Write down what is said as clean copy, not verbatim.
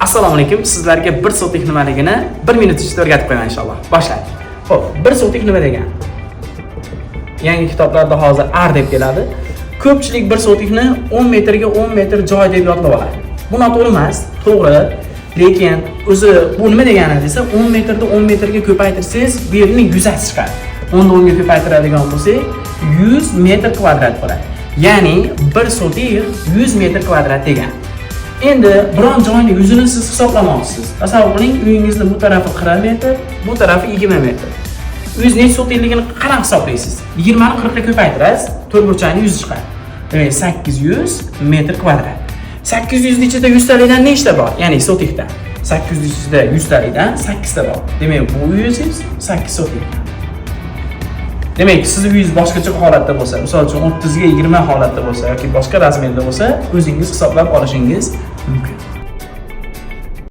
Assalomu alaykum. Sizlarga 1 sotik nimaligini 1 minut ichida o'rgatib qo'yaman inshaalloh. Boshlaylik. Xo'p, 1 sotik nima degan? Yangi kitoblarda hozir ar deb keladi. Ko'pchilik 1 sotikni 10 metrga 10 metr joy deb yodlab oladi. Bu noto'g'ri emas, to'g'ri. Lekin o'zi bu nima degani desa, 10 metrda 10 metrga ko'paytirsangiz, bu yerning yuzasi chiqadi. 10 ga 10 ga ko'paytiradigan bo'lsak, 100 metr kvadrat bo'ladi. Ya'ni 1 sotik 100 metr kvadrat degan. Endi biron joyning yuzini siz hisoblamoqchisiz. Tasavvur qiling, uyingizni bu tarafi 40 metr, bu tarafi 20 metr. Uyingiz necha sotikligini qanaqa hisoblaysiz? 20 ni 40 ga ko'paytirasiz, to'rtburchakning yuzi chiqadi. Demak, 800 metr kvadrat. 800 ni ichida 100 talikdan nechta bor? Ya'ni sotikda. 800 ni ichida 100 talikdan 8 ta bor. Demak, bu uyingiz 8 sotik. Demak, sizning uyingiz boshqacha holatda bo'lsa, misol uchun 30 ga 20 holatda bo'lsa yoki boshqa razmerda bo'lsa, o'zingiz hisoblab olishingiz mumkin.